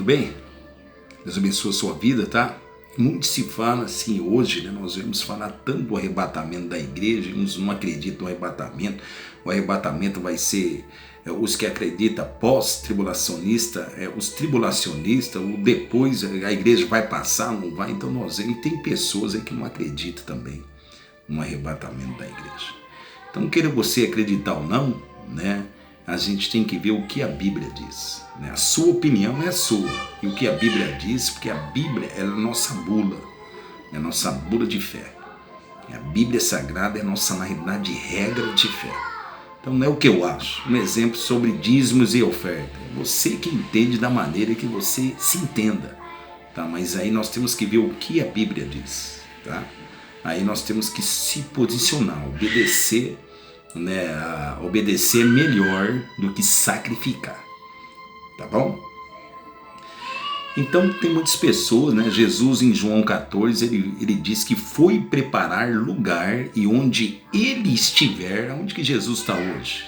bem? Deus abençoe a sua vida, tá? Muito se fala assim hoje, né? Nós vemos falar tanto do arrebatamento da igreja, uns não acreditam no arrebatamento. O arrebatamento vai ser os que acreditam pós-tribulacionista, os tribulacionistas, o depois a igreja vai passar, não vai. Então nós vemos, e tem pessoas aí que não acreditam também no arrebatamento da igreja. Então, queira você acreditar ou não, né? A gente tem que ver o que a Bíblia diz, né? A sua opinião é a sua, e o que a Bíblia diz, porque a Bíblia é a nossa bula, é a nossa bula de fé. A Bíblia Sagrada é a nossa, na realidade, regra de fé. Então não é o que eu acho. Um exemplo sobre dízimos e oferta. É você que entende da maneira que você se entenda, tá? Mas aí nós temos que ver o que a Bíblia diz, tá? Aí nós temos que se posicionar, obedecer, né? Obedecer é melhor do que sacrificar, tá bom? Então tem muitas pessoas, né? Jesus em João 14, ele diz que foi preparar lugar, e onde ele estiver, onde que Jesus está hoje?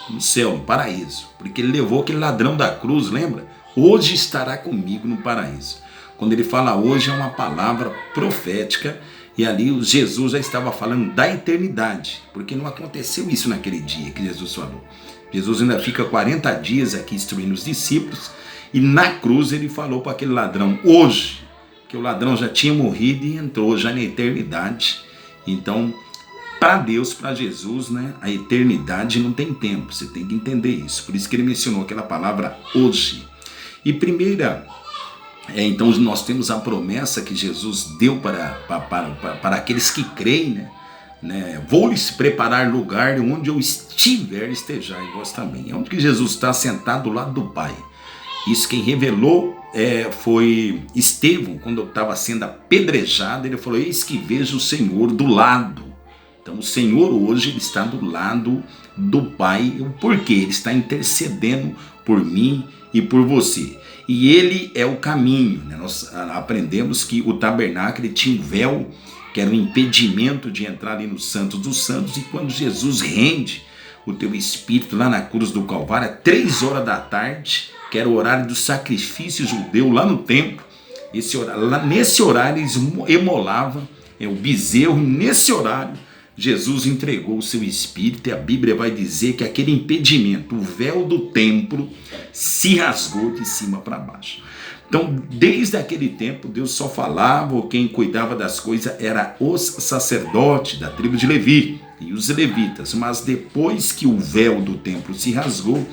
No céu, no paraíso, porque ele levou aquele ladrão da cruz, lembra? Hoje estará comigo no paraíso. Quando ele fala hoje é uma palavra profética, e ali Jesus já estava falando da eternidade, porque não aconteceu isso naquele dia que Jesus falou. Jesus ainda fica 40 dias aqui instruindo os discípulos, e na cruz ele falou para aquele ladrão hoje, que o ladrão já tinha morrido e entrou já na eternidade. Então, para Deus, para Jesus, né, a eternidade não tem tempo, você tem que entender isso. Por isso que ele mencionou aquela palavra hoje. E primeira, então nós temos a promessa que Jesus deu para aqueles que creem, né? Vou lhes preparar lugar, onde eu estiver, estejai vós também. É onde que Jesus está sentado do lado do Pai. Isso quem revelou foi Estevão, quando estava sendo apedrejado. Ele falou: eis que vejo o Senhor do lado. Então o Senhor hoje ele está do lado do Pai. Por quê? Ele está intercedendo por mim e por você. E ele é o caminho, né? Nós aprendemos que o tabernáculo tinha um véu, que era um impedimento de entrar ali no Santo dos Santos. E quando Jesus rende o teu espírito lá na cruz do Calvário, 3 horas da tarde, que era o horário do sacrifício judeu lá no templo, nesse horário eles emolavam o bezerro. Nesse horário Jesus entregou o seu espírito, e a Bíblia vai dizer que aquele impedimento, o véu do templo, se rasgou de cima para baixo. Então, desde aquele tempo, Deus só falava, ou quem cuidava das coisas era os sacerdotes da tribo de Levi e os levitas. Mas depois que o véu do templo se rasgou,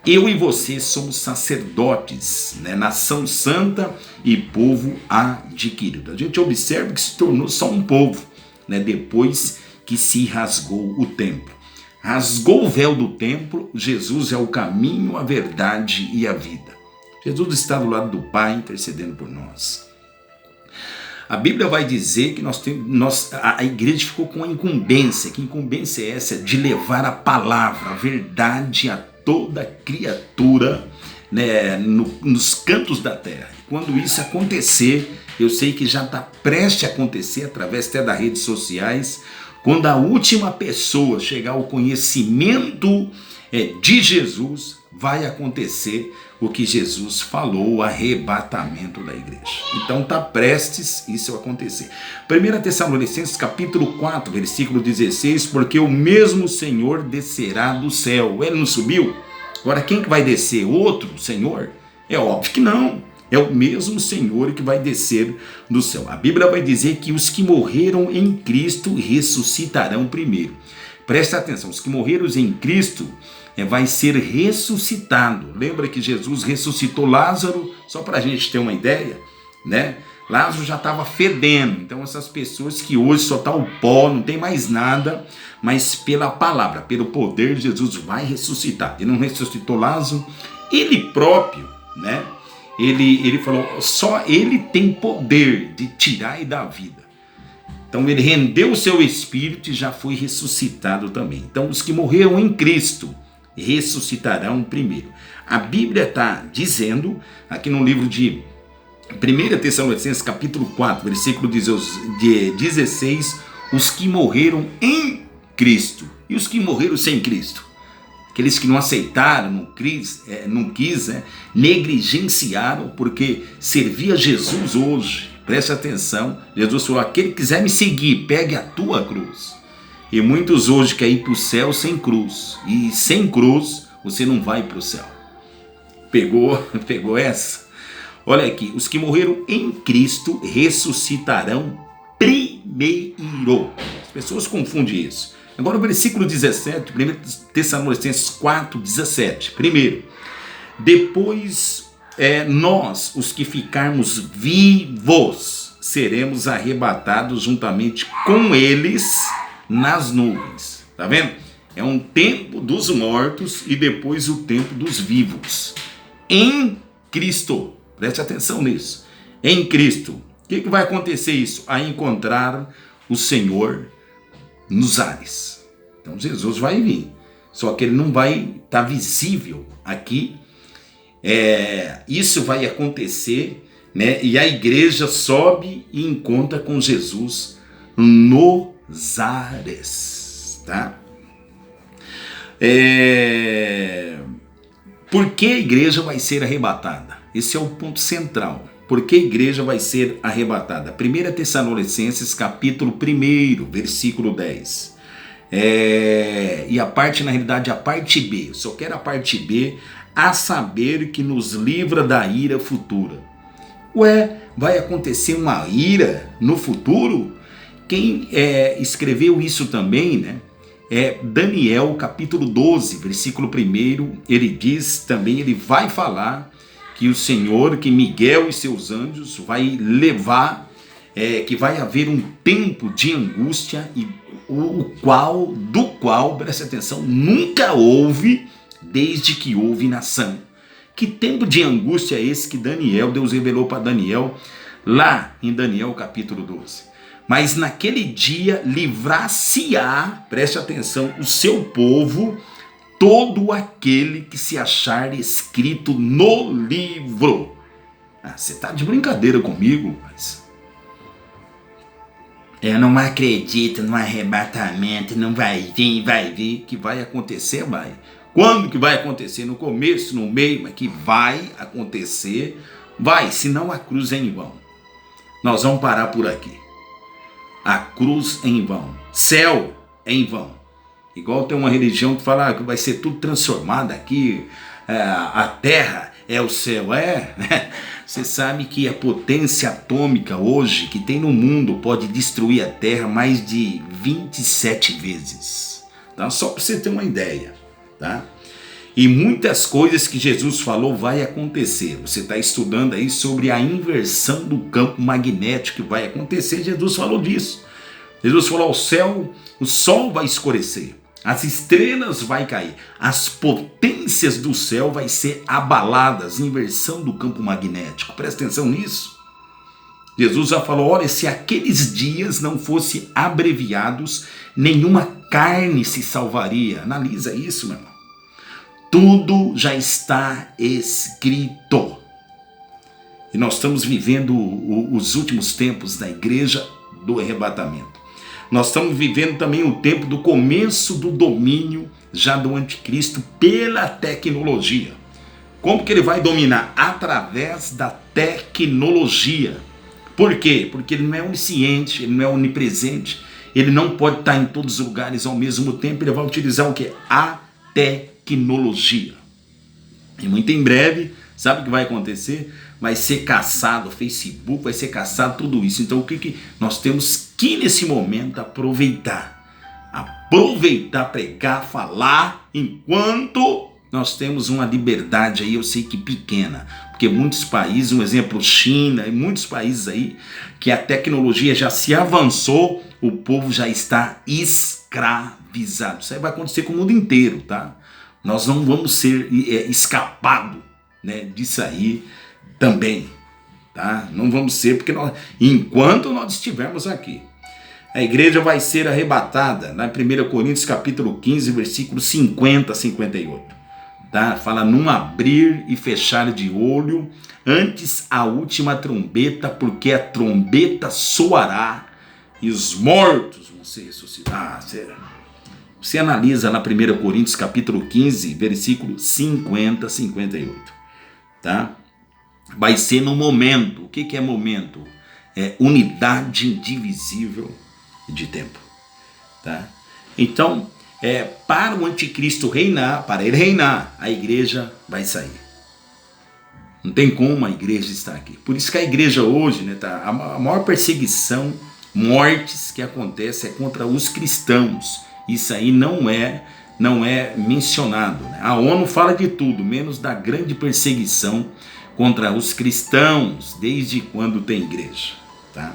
eu e você somos sacerdotes, né? Nação santa e povo adquirido. A gente observa que se tornou só um povo, né? Depois que se rasgou o templo. Rasgou o véu do templo, Jesus é o caminho, a verdade e a vida. Jesus está do lado do Pai, intercedendo por nós. A Bíblia vai dizer que a igreja ficou com a incumbência. Que incumbência é essa? De levar a palavra, a verdade a toda criatura, né, nos cantos da terra. Quando isso acontecer, eu sei que já está prestes a acontecer através até das redes sociais. Quando a última pessoa chegar ao conhecimento de Jesus, vai acontecer o que Jesus falou, o arrebatamento da igreja. Então está prestes isso a acontecer. 1 Tessalonicenses capítulo 4, versículo 16, porque o mesmo Senhor descerá do céu. Ele não subiu? Agora quem que vai descer? Outro Senhor? É óbvio que não. É o mesmo Senhor que vai descer do céu. A Bíblia vai dizer que os que morreram em Cristo ressuscitarão primeiro. Presta atenção, os que morreram em Cristo vai ser ressuscitado. Lembra que Jesus ressuscitou Lázaro? Só para a gente ter uma ideia, né? Lázaro já estava fedendo. Então essas pessoas que hoje só está o pó, não tem mais nada, mas pela palavra, pelo poder, Jesus vai ressuscitar. Ele não ressuscitou Lázaro, ele próprio, né? Ele falou, só ele tem poder de tirar e dar vida. Então ele rendeu o seu espírito e já foi ressuscitado também. Então os que morreram em Cristo ressuscitarão primeiro. A Bíblia está dizendo, aqui no livro de 1 Tessalonicenses capítulo 4, versículo 16, os que morreram em Cristo. E os que morreram sem Cristo? Aqueles que não aceitaram, não quis, negligenciaram, porque servia Jesus hoje. Preste atenção, Jesus falou, aquele que quiser me seguir, pegue a tua cruz. E muitos hoje querem ir para o céu sem cruz. E sem cruz, você não vai para o céu. Pegou essa? Olha aqui, os que morreram em Cristo ressuscitarão primeiro. As pessoas confundem isso. Agora o versículo 17, 1 Tessalonicenses 4, 17. Primeiro, depois nós, os que ficarmos vivos, seremos arrebatados juntamente com eles nas nuvens. Tá vendo? É um tempo dos mortos e depois o tempo dos vivos. Em Cristo. Preste atenção nisso. Em Cristo. O que vai acontecer isso? A encontrar o Senhor nos ares. Então Jesus vai vir. Só que ele não vai estar visível aqui. Isso vai acontecer, né? E a igreja sobe e encontra com Jesus nos ares. Tá? Por que a igreja vai ser arrebatada? Esse é o ponto central. Por que a igreja vai ser arrebatada? 1 Tessalonicenses capítulo 1, versículo 10. E a parte, na realidade, a parte B. Eu só quero a parte B, a saber que nos livra da ira futura. Vai acontecer uma ira no futuro? Quem escreveu isso também, né? Daniel capítulo 12, versículo 1, ele diz também, ele vai falar que o Senhor, que Miguel e seus anjos vai levar, que vai haver um tempo de angústia e do qual, preste atenção, nunca houve desde que houve nação. Que tempo de angústia é esse que Deus revelou para Daniel lá em Daniel capítulo 12? Mas naquele dia livrar-se-á, preste atenção, o seu povo, todo aquele que se achar escrito no livro. Você está de brincadeira comigo? Mas eu não acredito no arrebatamento, não vai vir, que vai acontecer, vai. Quando que vai acontecer? No começo, no meio, mas que vai acontecer, vai, senão a cruz é em vão. Nós vamos parar por aqui. A cruz é em vão, céu é em vão. Igual tem uma religião que fala que vai ser tudo transformado aqui, a terra é o céu. Você sabe que a potência atômica hoje que tem no mundo pode destruir a terra mais de 27 vezes. Tá? Só para você ter uma ideia. Tá? E muitas coisas que Jesus falou vai acontecer. Você está estudando aí sobre a inversão do campo magnético que vai acontecer. Jesus falou disso. Jesus falou: o sol vai escurecer, as estrelas vai cair, as potências do céu vai ser abaladas, inversão do campo magnético. Presta atenção nisso. Jesus já falou: olha, se aqueles dias não fossem abreviados, nenhuma carne se salvaria. Analisa isso, meu irmão. Tudo já está escrito. E nós estamos vivendo os últimos tempos da igreja do arrebatamento. Nós estamos vivendo também o tempo do começo do domínio já do anticristo pela tecnologia. Como que ele vai dominar? Através da tecnologia. Por quê? Porque ele não é onisciente, ele não é onipresente, ele não pode estar em todos os lugares ao mesmo tempo. Ele vai utilizar o quê? A tecnologia. E muito em breve, sabe o que vai acontecer? Vai ser caçado o Facebook, vai ser caçado tudo isso. Então o que nós temos que nesse momento aproveitar, pregar, falar, enquanto nós temos uma liberdade aí, eu sei que pequena, porque muitos países, um exemplo China e muitos países aí, que a tecnologia já se avançou, o povo já está escravizado. Isso aí vai acontecer com o mundo inteiro, tá? Nós não vamos ser escapados, né, disso aí também, tá? Não vamos ser, porque enquanto nós estivermos aqui, a igreja vai ser arrebatada, na 1 Coríntios capítulo 15, versículo 50 a 58. Tá? Fala: num abrir e fechar de olho, antes a última trombeta, porque a trombeta soará e os mortos vão ser ressuscitados. Você analisa lá 1 Coríntios capítulo 15, versículo 50 a 58. Tá? Vai ser no momento. O que é momento? É unidade indivisível de tempo. Tá? Então, para o anticristo reinar, para ele reinar, a igreja vai sair. Não tem como a igreja estar aqui. Por isso que a igreja hoje, né, tá, a maior perseguição, mortes que acontece é contra os cristãos. Isso aí não é mencionado. Né? A ONU fala de tudo, menos da grande perseguição contra os cristãos, desde quando tem igreja. Tá?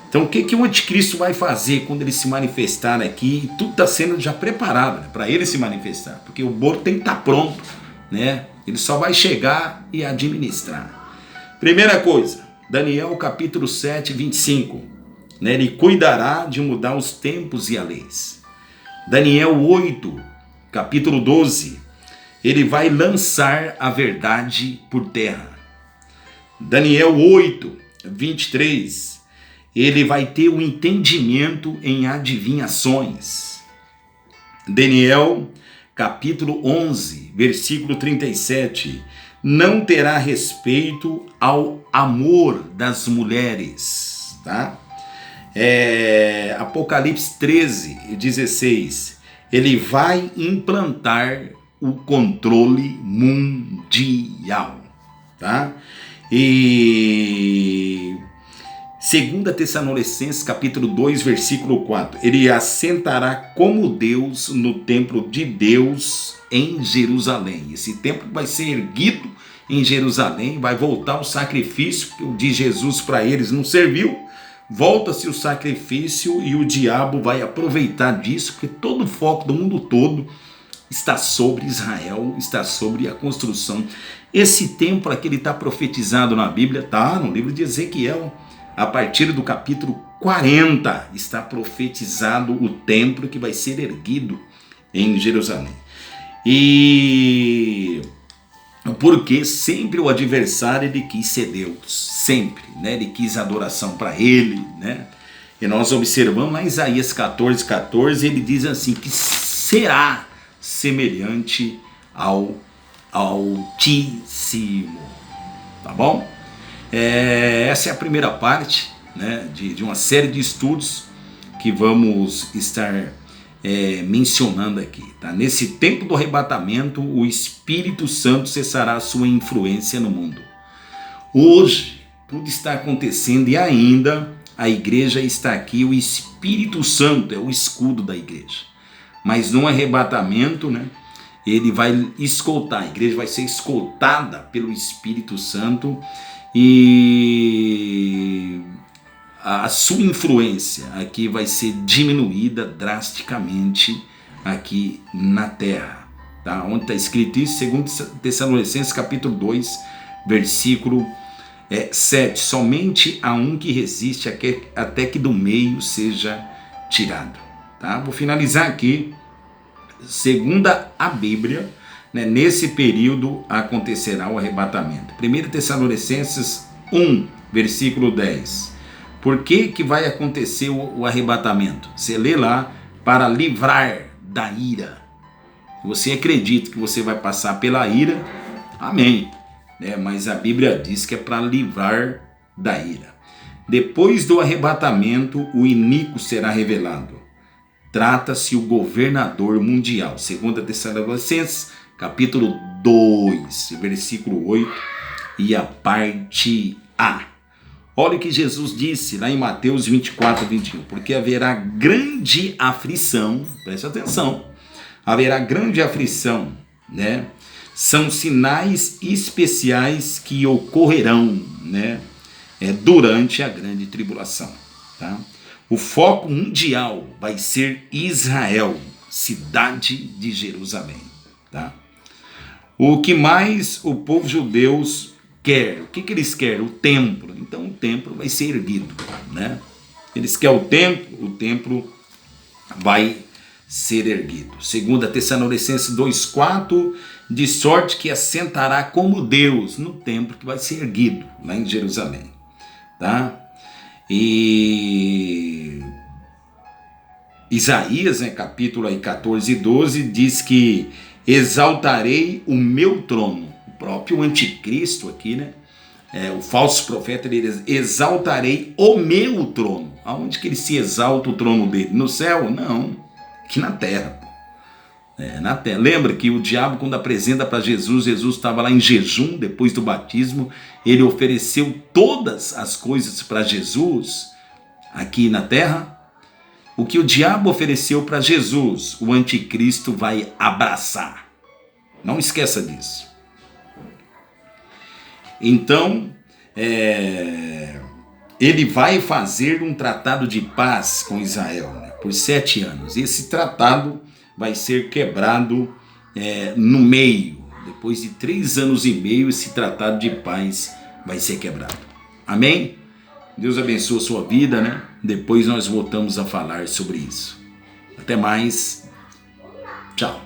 Então o que o anticristo vai fazer quando ele se manifestar aqui? Tudo está sendo já preparado, né, para ele se manifestar, porque o bolo tem que estar pronto, né? Ele só vai chegar e administrar. Primeira coisa, Daniel capítulo 7, 25. Né? Ele cuidará de mudar os tempos e as leis. Daniel 8, capítulo 12. Ele vai lançar a verdade por terra. Daniel 8, 23. Ele vai ter o entendimento em adivinhações. Daniel capítulo 11, versículo 37, não terá respeito ao amor das mulheres, tá? Apocalipse 13, 16, ele vai implantar o controle mundial, tá? E 2 Tessalonicenses capítulo 2, versículo 4. Ele assentará como Deus no templo de Deus em Jerusalém. Esse templo vai ser erguido em Jerusalém, vai voltar o sacrifício de Jesus para eles não serviu. Volta-se o sacrifício e o diabo vai aproveitar disso, porque todo o foco do mundo todo está sobre Israel, está sobre a construção. Esse templo aqui ele está profetizado na Bíblia, está no livro de Ezequiel. A partir do capítulo 40 está profetizado o templo que vai ser erguido em Jerusalém. E porque sempre o adversário ele quis ser Deus, sempre, né? Ele quis adoração para ele, né? E nós observamos lá em Isaías 14, 14, ele diz assim, que será semelhante ao Altíssimo, tá bom? Essa é a primeira parte, né, de uma série de estudos que vamos estar mencionando aqui. Tá? Nesse tempo do arrebatamento, o Espírito Santo cessará a sua influência no mundo. Hoje, tudo está acontecendo e ainda a igreja está aqui, o Espírito Santo é o escudo da igreja. Mas no arrebatamento, né, ele vai escoltar, a igreja vai ser escoltada pelo Espírito Santo e a sua influência aqui vai ser diminuída drasticamente aqui na terra. Tá? Onde está escrito isso? 2 Tessalonicenses capítulo 2, versículo 7. Somente há um que resiste até que do meio seja tirado. Tá? Vou finalizar aqui. Segundo a Bíblia, né, nesse período acontecerá o arrebatamento. 1 Tessalonicenses 1, versículo 10. Por que vai acontecer o arrebatamento? Você lê lá, para livrar da ira. Você acredita que você vai passar pela ira? Amém. Mas a Bíblia diz que é para livrar da ira. Depois do arrebatamento, o iníquo será revelado. Trata-se o governador mundial. 2 Tessalonicenses, capítulo 2, versículo 8 e a parte A. Olha o que Jesus disse lá em Mateus 24, 21. Porque haverá grande aflição, preste atenção, haverá grande aflição, né? São sinais especiais que ocorrerão, né, durante a grande tribulação, tá? O foco mundial vai ser Israel, cidade de Jerusalém, tá? O que mais o povo judeu quer? O que eles querem? O templo. Então o templo vai ser erguido, né? Eles querem o templo vai ser erguido. 2 Tessalonicenses 2,4, de sorte que assentará como Deus no templo que vai ser erguido lá em Jerusalém, tá? E Isaías, né, capítulo aí 14 e 12, diz que exaltarei o meu trono. O próprio anticristo aqui, né? O falso profeta, ele diz, exaltarei o meu trono. Aonde que ele se exalta o trono dele? No céu? Não, aqui na terra. Na terra. Lembra que o diabo, quando apresenta para Jesus, Jesus estava lá em jejum depois do batismo, ele ofereceu todas as coisas para Jesus aqui na terra. O que o diabo ofereceu para Jesus, o anticristo vai abraçar. Não esqueça disso. Então, ele vai fazer um tratado de paz com Israel, né, por 7 anos. Esse tratado vai ser quebrado no meio. Depois de 3 anos e meio, esse tratado de paz vai ser quebrado. Amém? Deus abençoe a sua vida, né? Depois nós voltamos a falar sobre isso. Até mais. Tchau.